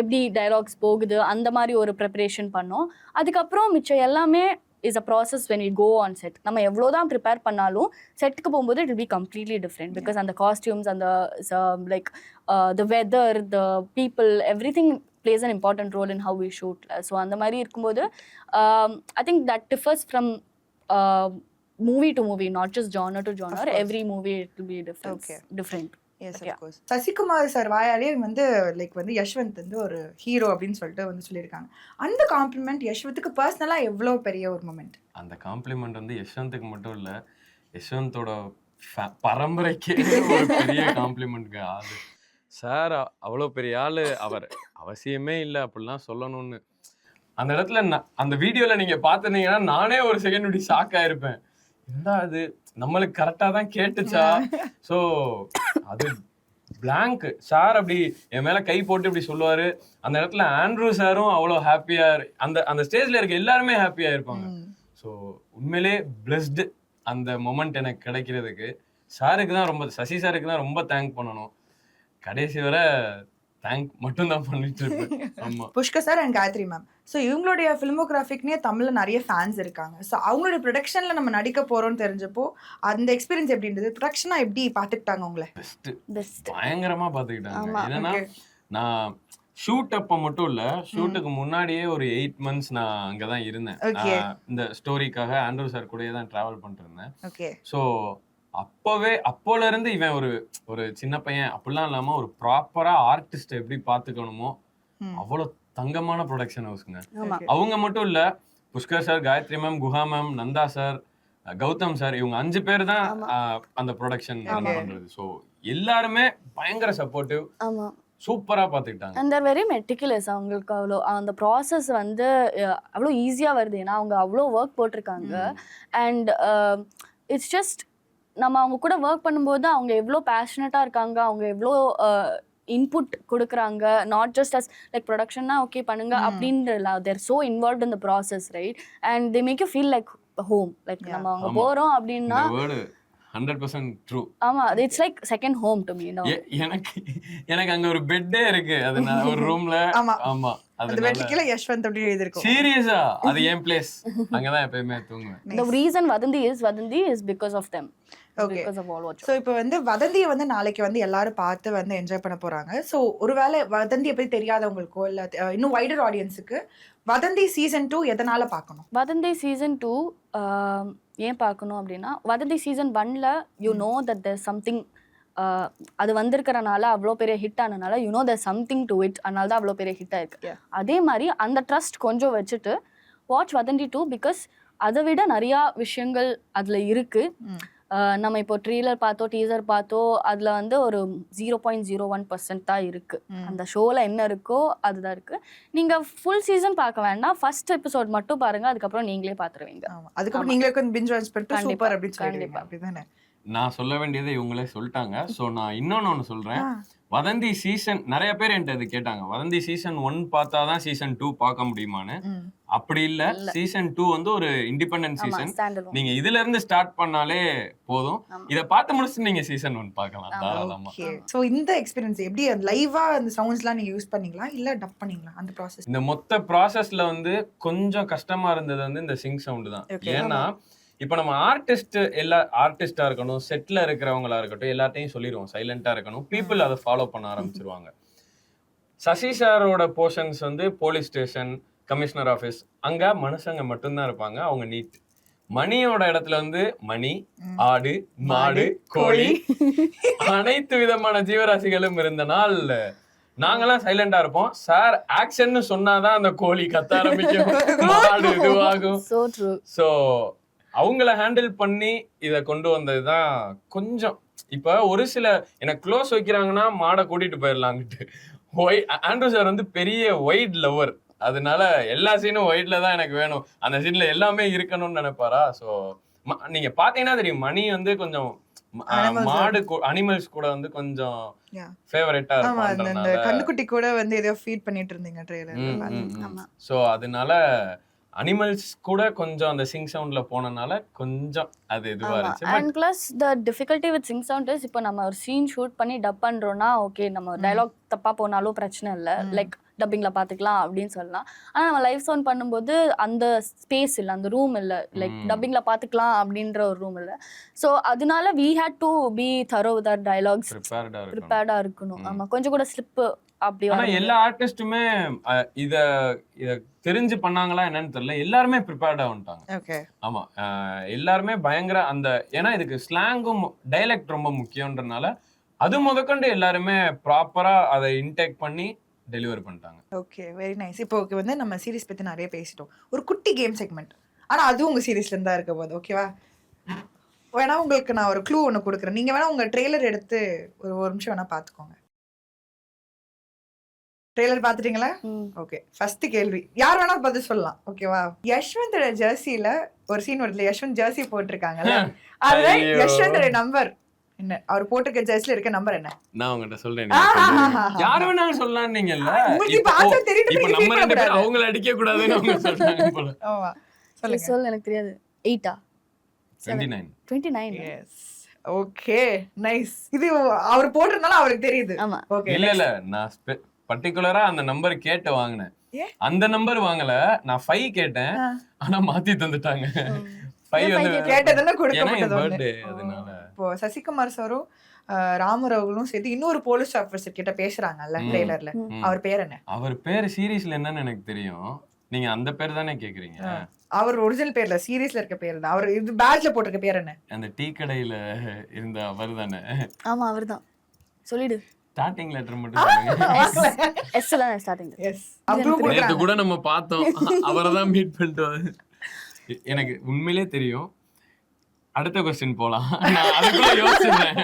எப்படி டயலாக்ஸ் போகுது அந்த மாதிரி ஒரு ப்ரிப்பரேஷன் பண்ணோம். அதுக்கப்புறம் மிச்சம் எல்லாமே is a process when we go on set. நம்ம எவ்வளோதான் ப்ரிப்பேர் பண்ணாலும் செட்டுக்கு போகும்போது it will be completely different because அந்த costumes and the weather, the people, everything plays an important role in how we shoot. So அந்த மாதிரி இருக்கும்போது I think that differs from movie to movie, not just genre to genre. Every movie it will be different. Yes, of course. Sasikumar sir வாயாலே வந்து like வந்து யஷ்வந்த் வந்து ஒரு hero அப்படின்னு சொல்லிட்டு வந்து சொல்லியிருக்காங்க. அந்த காம்ப்ளிமெண்ட் யஷ்வந்த்துக்கு பர்சனலா எவ்வளோ பெரிய ஒரு மொமெண்ட்? அந்த காம்ப்ளிமெண்ட் வந்து யஷ்வந்த்துக்கு மட்டும் இல்லை, யஷ்வந்தோட பரம்பரைக்கே ஒரு பெரிய காம்ப்ளிமெண்ட்ங்க. அது சார் அவ்வளோ பெரிய ஆள், அவர் அவசியமே இல்லை அப்படிலாம் சொல்லணும்னு. அந்த இடத்துல அந்த வீடியோவில் நீங்கள் பார்த்துருந்தீங்கன்னா நானே ஒரு செகண்ட் இப்படி ஷாக் ஆயிருப்பேன். என்ன அது நம்மளுக்கு கரெக்டா தான் கேட்டுச்சா? சோ அது பிளாங்க். சார் அப்படி என் மேல கை போட்டு இப்படி சொல்லுவாரு. அந்த இடத்துல ஆண்ட்ரூ சாரும் அவ்வளோ ஹாப்பியா, அந்த அந்த ஸ்டேஜ்ல இருக்க எல்லாருமே ஹாப்பியா இருப்பாங்க. ஸோ உண்மையிலே பிளஸ்டு அந்த மொமெண்ட் எனக்கு கிடைக்கிறதுக்கு. சாருக்கு தான் ரொம்ப, சசி சாருக்கு தான் ரொம்ப தேங்க் பண்ணணும். கடைசி வரை தேங்க் மட்டும் தான் பண்ணிட்டு இருப்பேன். ஆமா. Pushkar sir and Gayathri ma'am. So இவங்களுடைய ஃபிலிமோகிராஃபிக்னே தமிழ்ல நிறைய ஃபேன்ஸ் இருக்காங்க. ஸோ அவங்களுடைய ப்ரொடக்ஷன்ல நம்ம நடிக்க போறோம்னு தெரிஞ்சப்போ அந்த எக்ஸ்பீரியன்ஸ் எப்படி இருந்தது? ப்ரொடக்ஷனா எப்படி பார்த்துக்கிட்டாங்க உங்களை? பெஸ்ட். பயங்கரமா பாத்துக்கிட்டாங்க. என்னன்னா நான் ஷூட் அப்ப மட்டும் இல்ல, ஷூட்டுக்கு முன்னாடியே ஒரு 8 months நான் அங்கதான் இருந்தேன். இந்த ஸ்டோரிக்காக ஆண்ட்ரூ சார் கூடயே தான் டிராவல் பண்ணிட்டு இருந்தேன். ஸோ அப்போல இருந்து இவன் ஒரு சின்ன பையன் அப்படிலாம் இல்லாம ஒரு ப்ராப்பரா ஆர்டிஸ்ட் எப்படி பாத்துக்கணுமோ அவ்வளவு தங்கமான ப்ரொடக்ஷன் ஹவுஸ்ங்க. அவங்க மட்டும் இல்ல, Pushkar sir, Gayathri ma'am, Guha ma'am, Nandha sir, Gautham sir, இவங்க 5 பேர் தான் அந்த ப்ரொடக்ஷன் பண்றது. ஸோ எல்லாருமே பயங்கர சப்போர்ட்டிவ், சூப்பரா பாத்துக்கிட்டாங்க. And they're very meticulous. அவங்களுக்கு அவ்வளோ அந்த ப்ராசஸ் வந்து அவ்வளோ ஈஸியா வருது. ஏன்னா அவங்க அவ்வளோ ஒர்க் போட்டிருக்காங்க. அண்ட் இட்ஸ் ஜஸ்ட் நம்ம அவங்க கூட ஒர்க் பண்ணும்போது அவங்க எவ்வளோ பேஷனட்டாக இருக்காங்க, அவங்க எவ்வளோ இன்புட் கொடுக்குறாங்க. நாட் ஜஸ்ட் அஸ் லைக் ப்ரொடக்ஷன்னா ஓகே பண்ணுங்க அப்படின்ற, they're so involve in the process, right? And they make you feel like home. Like நம்ம அவங்க போகிறோம் அப்படின்னா 100% ட்ரூ. ஆமா, it's like second home to me. எனக்கு அங்க ஒரு பெட்டே இருக்கு, அது நான் ஒரு ரூம்ல. ஆமா, அந்த பெட்ல கீழ யஷ்வந்த் அப்படி எழுதி இருக்கும். சீரியஸா அது என் பிளேஸ், அங்க தான் எப்பவுமே தூங்குவேன். The reason Vadanthi is because of them. Okay. Because of all what. So இப்போ வந்து வதந்தியை வந்து நாளைக்கு வந்து எல்லாரும் பார்த்து வந்து என்ஜாய் பண்ண போறாங்க. ஸோ ஒருவேளை வதந்தியை பத்தி தெரியாதவங்களுக்கோ இல்ல இன்னும் வைடர் ஆடியன்ஸுக்கு வதந்தி சீசன் 2 எதனால பார்க்கணும்? வதந்தி சீசன் 2 ஏன் பார்க்கணும் அப்படின்னா, வதந்தி சீசன் 1ல you know that there something, அது வந்திருக்கிறனால அவ்வளோ பெரிய ஹிட் ஆனனால you know there something to it, அதனால தான் அவ்வளோ பெரிய ஹிட் ஆயிருக்கு. அதே மாதிரி அந்த ட்ரஸ்ட் கொஞ்சம் வச்சுட்டு வாட்ச் வதந்தி 2, பிகாஸ் அதை விட நிறையா விஷயங்கள் அதில் இருக்குது. நம்ம இப்போ ட்ரெய்லர் பார்த்தோம், டீசர் பார்த்தோம், அதில் வந்து ஒரு 0.01% தான் இருக்குது. அந்த ஷோவில் என்ன இருக்கோ அதுதான் இருக்குது. நீங்கள் ஃபுல் சீசன் பார்க்க வேண்டாம், ஃபர்ஸ்ட் எபிசோட் மட்டும் பாருங்கள், அதுக்கப்புறம் நீங்களே பார்த்துருவீங்க. அதுக்கப்புறம் நீங்களே கொஞ்சம் பிஞ்ச் வாட்ச் பண்ணிட்டு சூப்பர் அப்படின்னு சொல்லிடுவீங்க. அப்படிதானே? நான் சொல்ல வேண்டியதை இவங்களே சொல்லிட்டாங்க. ஸோ நான் இன்னொன்னு சொல்றேன். வதந்தி சீசன், நிறைய பேர் என்கிட்ட இது கேட்டாங்க, வதந்தி சீசன் 1 பார்த்தாதான் சீசன் 2 பார்க்க முடியுமான்னு. அப்படி இல்ல, சீசன் 2 வந்து ஒரு இண்டிபெண்டன்ட் சீசன். நீங்க இதுல இருந்து ஸ்டார்ட் பண்ணாலே போதும், இத பார்த்து முடிச்சு நீங்க சீசன் 1 பார்க்கலாம் தாராளமா. சோ இந்த எக்ஸ்பீரியன்ஸ் எப்படி, லைவா அந்த சவுண்ட்ஸ்லாம் நீங்க யூஸ் பண்ணீங்களா இல்ல டப் பண்ணீங்களா? அந்த ப்ராசஸ், இந்த மொத்த ப்ராசஸ்ல வந்து கொஞ்சம் கஷ்டமா இருந்தது வந்து இந்த சிங் சவுண்ட் தான். ஏன்னா இப்ப நம்ம ஆர்டிஸ்டா இருக்கணும், செட்ல இருக்கிறவங்களா இருக்கட்டும், எல்லாத்தையும் சொல்லிடுவோம் சைலண்டா இருக்கணும், பீப்புள் அதை ஃபாலோ பண்ண ஆரம்பிச்சிருவாங்க. சசி சாரோட போர்ஷன்ஸ் வந்து போலீஸ் ஸ்டேஷன், கமிஷனர் ஆஃபீஸ், அங்க மனுஷங்க மட்டும்தான் இருப்பாங்க, அவங்க நீட். மணியோட இடத்துல வந்து மணி, ஆடு, மாடு, கோழி, அனைத்து விதமான ஜீவராசிகளும் இருந்த நாள் நாங்கெல்லாம் சைலண்டா இருப்போம். சார் ஆக்ஷன் சொன்னாதான் அந்த கோழி கத்த ஆரம்பிக்கும், மாடு இதுவாகும். சோ அவங்கள ஹேண்டில் பண்ணி இதை கொண்டு வந்ததுதான் கொஞ்சம். இப்ப ஒரு சில எனக்கு க்ளோஸ் வைக்கிறாங்கன்னா மாடை கூட்டிட்டு போயிடலாங்கிட்டு. ஆண்ட்ரூ சார் வந்து பெரிய ஒயிட் லவர், அதனால எல்லா சீனும் ஒயிட்ல தான் எனக்கு வேணும், அந்த சீன்ல எல்லாமே இருக்கணும்னு நினைப்பாரா. ஸோ நீங்க பாத்தீங்கன்னா தெரியும், மணி வந்து கொஞ்சம் மாடு அனிமல்ஸ் கூட வந்து கொஞ்சம் ஃபேவரட்டா இருக்கும். கண்ணுக்குட்டி கூட வந்து ஏதோ ஃபீட் பண்ணிட்டு இருந்தீங்க ட்ரெய்லர்ல. ஸோ அதனால அனிமல்ஸ் கூட கொஞ்சம் அந்த சிங் சவுண்ட்ல போனனால கொஞ்சம் அது இதுவா இருந்துச்சு. And plus the difficulty with Singh sound is, இப்போ நம்ம ஒரு சீன் ஷூட் பண்ணி டப் பண்றோம்னா ஓகே, நம்ம டயலாக் தப்பா போனாலும் பிரச்சனை இல்லை, லைக் டப்பிங்ல பாத்துக்கலாம் அப்படின்னு சொல்லலாம். ஆனா நம்ம லைவ் சவுண்ட் பண்ணும்போது அந்த ஸ்பேஸ் இல்லை, அந்த ரூம் இல்லை, லைக் டப்பிங்ல பாத்துக்கலாம் அப்படின்ற ஒரு ரூம் இல்லை. ஸோ அதனால we had to be thorough with our dialogues, ப்ரிப்பேர்டா இருக்கணும். ஆமா, கொஞ்சம் கூட ஸ்லிப் அப்படி. ஆனா எல்லா ஆர்டிஸ்டுமே இத தெரிஞ்சு பண்ணாங்களா என்னன்னு தெரியல, எல்லாருமே ப்ரிப்பேர்டா வந்துட்டாங்க. ஆமா, எல்லாருமே பயங்கர அந்த, ஏன்னா இதுக்கு ஸ்லாங்கும் டைலக்ட் ரொம்ப முக்கியம்ன்றனால அது முதற்கொண்டு எல்லாருமே ப்ராப்பரா அதை இன்டேக் பண்ணி டெலிவர் பண்ணிட்டாங்க. Okay, very nice. இப்போ ஓகே வந்து நம்ம சீரிஸ் பத்தி நிறைய பேசிட்டோம், ஒரு குட்டி கேம் செக்மெண்ட், ஆனா அதுவும் உங்க சீரிஸ்ல இருந்தா இருக்க போது. ஓகேவா? வேணா உங்களுக்கு நான் ஒரு க்ளூ ஒன்று கொடுக்குறேன், நீங்க வேணா உங்க ட்ரெய்லர் எடுத்து ஒரு நிமிஷம் வேணா பாத்துக்கோங்க. ட்ரெய்லர் பாத்துட்டீங்களா? ஓகே, ஃபர்ஸ்ட் கேள்வி யார் வேணா பதில் சொல்லலாம். ஓகேவா? யஷ்வந்தோட ஜெர்சியில ஒரு சீன் வருதுல, யஷ்வந்த் ஜெர்சி போட்டிருக்காங்கல்ல, அதுல யஷ்வந்தோட நம்பர் என்ன அவர் போட்டிருக்க ஜர்சில இருக்க நம்பர் என்ன? நான் உங்ககிட்ட சொல்றேன், நீங்க சொல்லுங்க. யாரு வேணாலும் சொல்லலாம் நீங்கல்ல. உங்களுக்கு இப்ப answer தெரியுது, இப்ப நீங்க நம்ம feel 2 பேரும் பண்ணக்கூடாது. அவங்கள அடிக்க கூடாதுன்னு அவங்க சொல்றாங்க போல. ஆமா சரி, சொல்லுங்க. சொல், எனக்கு தெரியாது. 8 29. 29. S okay nice. இது அவர் போட்டிருந்தாலும் அவருக்கு தெரியுது. ஆமா. ஓகே இல்ல நான் பர்టిక్యులரா அந்த நம்பர் கேட்டு வாங்கினேன். ஏன்? அந்த நம்பர் வாங்கல, நான் 5 கேட்டேன். ஆனா மாத்தி தந்துட்டாங்க. 5 ஏன் வந்து 5 கேட்டதுன்னா ஏன்னா என் கொடுக்கப்பட்டது ஒண்ணு. பர்த்டே அதனால. இப்போ சசிகுமார் சாரும் ராமர் அவர்களும் சேர்த்து இன்னொரு போலீஸ் ஆபீசர் கிட்ட பேசுறாங்கல்ல ட்ரெய்லர்ல. அவர் பேர் என்ன? அவர் பேர் சீரிஸ்ல என்னன்னு எனக்கு தெரியும். நீங்க அந்த பேர் தானே கேக்குறீங்க. அவர் ஒரிஜினல் பேர்ல சீரியஸ்ல இருக்க பேர் தான். அவர் இது பேட்ச்ல போட்டிருக்க பேர் என்ன? அந்த டீ கடையில இருந்த அவர் தானே. ஆமா, அவர்தான். சொல்லிடு. ஸ்டார்டிங் லெட்டர் மட்டும் சொல்லுங்க. S தான் ஸ்டார்டிங். எஸ் அப்ரூவ் நேத்து கொடுக்குறாங்க. கூட நம்ம பார்த்தோம். அவரை தான் மீட் பண்ணிட்டு வந்தேன். எனக்கு உண்மையிலே தெரியும். அடுத்த கொஸ்டின் போலாம். நான் அதுக்குள்ள யோசிச்சேன்.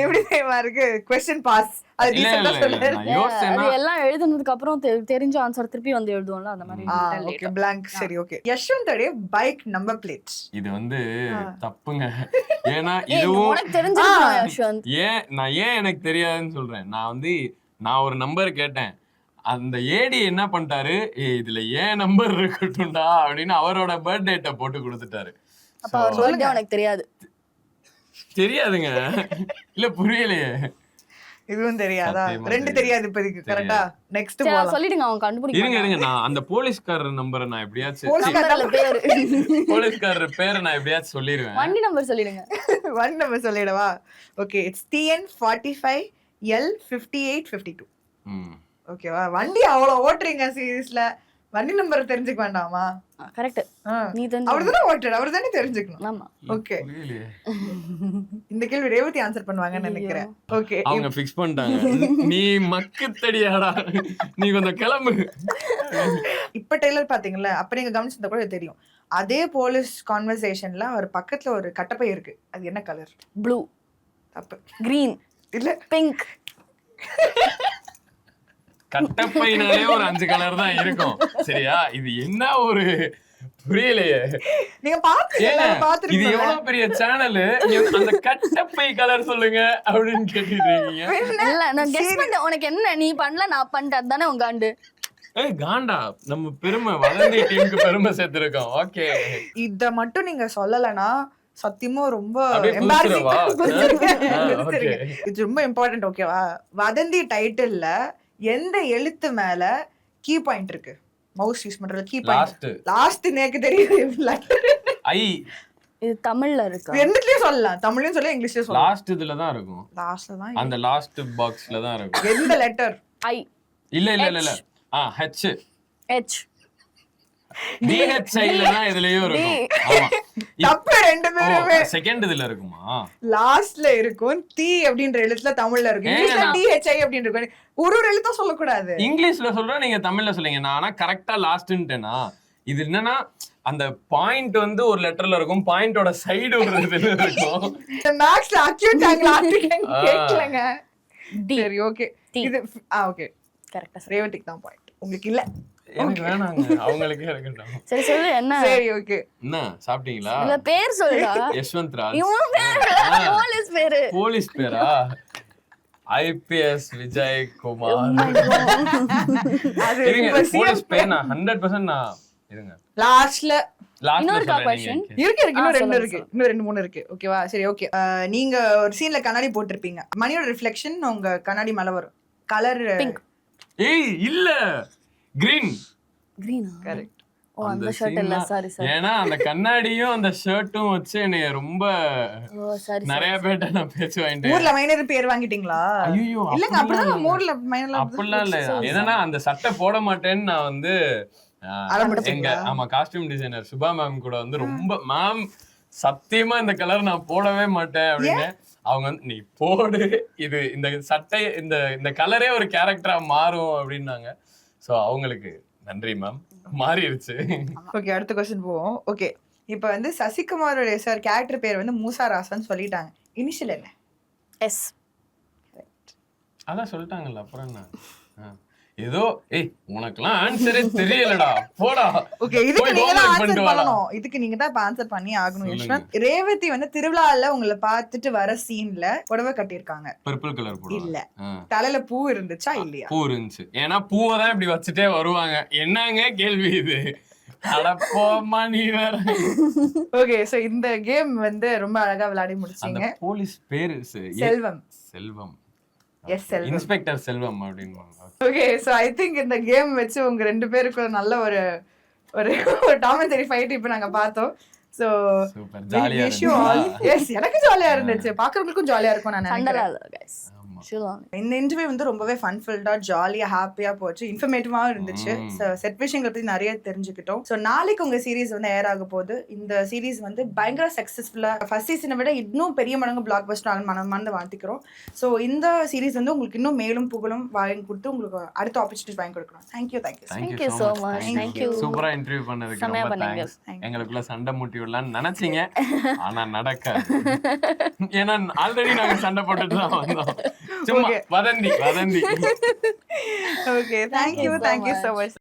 எப்படி தெரியுமா இருக்கு? क्वेश्चन பாஸ். அது இல்ல டீசன்ட்டா இல்ல சொல்லுங்க. நான் யோசிச்சேன்னா அது எல்லாம் எழுதுனதுக்கு அப்புறம் தெரிஞ்ச ஆன்சர் திருப்பி வந்து எழுதுவோம்ல, அந்த மாதிரி ஓகே blank. சரி ஓகே. யஷ்வந்தோட பைக் நம்பர் பிளேட். இது வந்து தப்புங்க. ஏன்னா ஏய், இதுவும் உனக்கு தெரிஞ்சிருக்கணும் யஷ்வந்த். ஏன் எனக்கு தெரியாதுன்னு சொல்றேன். நான் ஒரு நம்பர் கேட்டேன். அந்த ஏடி என்ன பண்ணிட்டாரு, இதுல ஏன் நம்பர் இருக்கட்டும்டா அப்படின்னு அவரோட பர்த் டேட்டை போட்டு கொடுத்துட்டாரு. அப்ப அவர் சொல்லிட்டு உனக்கு தெரியாது. தெரியாதுங்க. இல்ல புரியலையே. இதுவும் தெரியாதா? சத்தியமா ரெண்டு தெரியாது இப்போதைக்கு. கரெக்ட்டா? நெக்ஸ்ட் சரி, போலாம். சொல்லிடுங்க, அவன் கண்டுபிடிக்க. இருங்க நான் அந்த போலீஸ்காரர் நம்பரை நான் எப்படியாச்சும் நம்பர்ல பேரு. போலீஸ்காரர் பேரை நான் எப்படியாச்சும் சொல்லிடுவேன். வண்டி நம்பர் சொல்லிடுங்க. ஒன் நம்பர் சொல்லிடவா? Okay it's TN45L5852. ஓகேவா? வண்டி அவ்வளவு ஓட்டுறீங்க சீரியஸ்ல. வண்டி நம்பர் தெரிஞ்சுக்க வேண்டாமா? கரெக்ட். நீ தெரிஞ்சு. அவர்தானே ஓட்டுறாரு, அவர்தானே தெரிஞ்சுக்கணும். ஆமா. ஓகே புரியலையே. இந்த கேள்வி ரேவதி ஆன்சர் பண்ணுவாங்கன்னு நினைக்கிறேன். ஓகே அவங்க ஃபிக்ஸ் பண்ணிட்டாங்க. நீ மக்கு தடியாடா, நீ கொஞ்சம் கிளம்பு. இப்ப டெய்லர் பாத்தீங்கல்ல, அப்ப நீங்க கவனிச்சிருந்தா கூட இது தெரியும். அதே போலீஸ் கான்வர்சேஷன்ல அவர் பக்கத்துல ஒரு கட்டப்பை இருக்கு. அது என்ன கலர்? ப்ளூ, தப்பு. கிரீன், இல்ல பிங்க். கட்டப்பைனாலே ஒரு 5 கலர் தான் இருக்கும். சரியா? இது என்ன ஒரு புரியலையே. நீங்க பாத்துருக்கீங்க, ஏங்க, இது பாத்துருக்கீங்க. எவ்வளவு பெரிய சேனல், அந்த கட்டப்பை கலர் சொல்லுங்க அப்படின்னு கேட்டுருக்கீங்க. இல்ல, நான் கெஸ் பண்ணேன். உனக்கு என்ன, நீ பண்ணல நான் பண்ணிட்டேன், அதுதானே உங்க ஆண்டு. ஏய் காண்டா, நம்ம பெருமை வளர்ந்த டீமுக்கு பெருமை சேர்த்திருக்கோம். ஓகே, இத மட்டும் நீங்க சொல்லலனா சத்தியமா ரொம்ப அப்படியே embarrassing. குதிச்சிடவா? குதிச்சிருங்க. இது ரொம்ப இம்பார்ட்டன்ட். ஓகேவா? வதந்தி டைட்டில்ல எந்த எழுத்து மேல கீ பாயிண்ட் இருக்கு? மவுஸ் யூஸ் பண்றது கீ பாயிண்ட். லாஸ்ட் எனக்கு தெரியும். ஐ இது தமிழ்ல இருக்கு. ரெண்டுலயும் சொல்லலாம். தமிழ்லயும் சொல்லலாம், இங்கிலீஷ்லயும் சொல்லலாம். லாஸ்ட் இதுல தான் இருக்கும். லாஸ்ட்ல தான் அந்த லாஸ்ட் பாக்ஸ்ல தான் இருக்கும். எந்த லெட்டர்? ஐ. இல்ல ஹெச் ஹெச். டிஹெச்ஐல தான் இதுலயும் இருக்கும். ஆமா. தப்பு. ரெண்டு பேருமே செகண்ட் இதுல இருக்குமா? லாஸ்ட்ல இருக்கும். டி அப்படின்ற எழுத்துல தமிழ்ல இருக்கும். இங்கிலீஷ்ல டிஹெச்ஐ அப்படின்னு இருக்கும். ஒரு எழுத்தும் சொல்லக்கூடாது. இங்கிலீஷ்ல சொல்றேன், நீங்க தமிழ்ல சொல்லுங்க. நான் ஆனா கரெக்டா லாஸ்ட்ன்ட்டேனா? இது என்னன்னா அந்த பாயிண்ட் வந்து ஒரு லெட்டர்ல இருக்கும், பாயிண்டோட சைடு ஒரு இதுல இருக்கும். மேக்ஸ்ல அக்யூட் ஆங்கிள் ஆர்டிகல் கேட்கலங்க. டி. சரி ஓகே. இது ஓகே கரெக்ட்டா. ரேவதிக்கு தான் பாயிண்ட், உங்களுக்கு இல்ல. எனக்கு வேணாங்க, அவங்களுக்கே இருக்கட்டும். சரி சொல்லு என்ன. சரி ஓகே. என்ன சாப்பிட்டீங்களா? இல்ல பேர் சொல்லுடா. யஷ்வந்த் ராஜ். இவன் பேரு போலீஸ் பேரு. போலீஸ் பேரா? ஐபிஎஸ் விஜய் குமார். அது இருங்க, இப்ப போலீஸ் பேர் நான் 100% நான் இருங்க. லாஸ்ட்ல லாஸ்ட்ல இன்னொரு சொல்றேன் question. நீங்க. இருக்கு இன்னும் ரெண்டு சொல்லுங்க, இருக்கு. இன்னும் 2-3 இருக்கு. ஓகேவா? சரி ஓகே. நீங்க ஒரு சீன்ல கண்ணாடி போட்டிருப்பீங்க. மணியோட ரிஃப்ளெக்ஷன் உங்க கண்ணாடி மேல வரும். Colour pink. ஏய் இல்ல, கிரீன். கிரீனா? கரெக்ட். ஓ, அந்த ஷர்ட் இல்ல. Sorry sorry. ஏன்னா அந்த கண்ணாடியும் அந்த ஷர்ட்டும் வச்சு என்னைய ரொம்ப ஓ சாரி. நிறைய பேர்ட்ட நான் பேச்சு வாங்கிட்டேன். ஊர்ல மைனர் பேர் வாங்கிட்டீங்களா? ஐயோ, இல்லங்க அப்படிதான் ஊர்ல மைனர்ல அப்படிலாம் இல்ல. என்னன்னா அந்த சட்டை போட மாட்டேன்னு நான் வந்து எங்க காஸ்டியூம் டிசைனர் சுபா மேம் கூட வந்து ரொம்ப மேம் சத்தியமா இந்த கலர் நான் போடவே மாட்டேன் அப்படின்னு. அவங்க வந்து நீ போடு, இது இந்த சட்டை இந்த கலரே ஒரு கேரக்டரா மாறும் அப்படின்னாங்க. சோ அவங்களுக்கு நன்றி மேம், மாறிடுச்சு. ஓகே அடுத்த क्वेश्चन போவோம். ஓகே இப்போ வந்து சசிகுமாரோட சார் கேரக்டர் பேர் வந்து மூசா ராசன் சொல்லிட்டாங்க. இனிஷியல் என்ன? எஸ். அதான் சொல்லிட்டாங்கல்ல, அப்புறம் என்ன? ஏதோ ஏய் உனக்கெல்லாம் ஆன்சரே தெரியலடா போடா. ஓகே, இதுக்கு போய் நீங்க தான் homework ஆன்சர் பண்ணிட்டு வாடா. பண்ணணும். இதுக்கு நீங்க தான் ஆன்சர் பண்ணி ஆகணும். சொல்லுங்க. யஷ்வந்த், ரேவதி வந்து திருவிழால உங்களை பார்த்துட்டு வர சீன்ல புடவை கட்டியிருக்காங்க. பர்பிள் கலர் போடுவாங்க. இல்ல, தலையில பூ இருந்துச்சா இல்லையா? பூ இருந்துச்சு. ஏன்னா பூவை தான் இப்படி வச்சுட்டே வருவாங்க. என்னங்க கேள்வி இது? அடப்போம்மா நீ வேற. ஓகே, சோ இந்த கேம் வந்து ரொம்ப அழகா விளையாடி அந்த முடிச்சீங்க. போலீஸ் பேரு செல்வம். செல்வம். எஸ், செல்வம். இன்ஸ்பெக்டர் செல்வம் அப்படின்னு. ஓகே, சோ ஐ திங்க் இந்த கேம் வச்சு உங்க 2 பேருக்கு நல்ல ஒரு ஒரு டாம் அண்ட் ஜெர்ரி ஃபைட் இப்போ நாங்க பார்த்தோம். சோ சூப்பர் ஜாலியா எஸ், எனக்கு ஜாலியா இருந்துச்சு, பாக்குறவங்களுக்கும் ஜாலியா இருக்கும் நான் சண்டலா நினைக்கிறேன். இல்ல guys. ஆமா. Chill. இந்த இன்டர்வியூ வந்து ரொம்பவே ஃபன் ஃபில்டா, ஜாலியா, ஹாப்பியா போச்சு, இன்ஃபர்மேட்டிவாவும் இருந்துச்சு. செட் விஷயங்களை பத்தி நிறைய தெரிஞ்சுக்கிட்டோம். ஸோ நாளைக்கு உங்க சீரிஸ் வந்து ஏர் ஆக போகுது. இந்த சீரிஸ் வந்து பயங்கர சக்சஸ்ஃபுல்லா ஃபர்ஸ்ட் சீசனை விட இன்னும் பெரிய மடங்கு பிளாக் பஸ்டர் ஆகும் மனமார்ந்து வாழ்த்திக்கிறோம். ஸோ இந்த சீரிஸ் வந்து உங்களுக்கு இன்னும் மேலும் புகழும் வாங்கி கொடுத்து உங்களுக்கு அடுத்த ஆப்பர்ச்சுனிட்டி வாங்கி கொடுக்கணும். Thank you. Thank you so much. Thank you. சூப்பரா இன்டர்வியூ பண்ணதுக்கு செமையா ரொம்ப பண்ணீங்க. தேங்க்ஸ். எங்களுக்குள்ள சண்டை மூட்டி விடலாம்னு நினைச்சீங்க, ஆனா நடக்காது. ஏன்னா ஆல்ரெடி நாங்க சண்டை போட்டுட்டு தான் வந்தோம். சும்மா வதந்தி. Okay, thank you so much.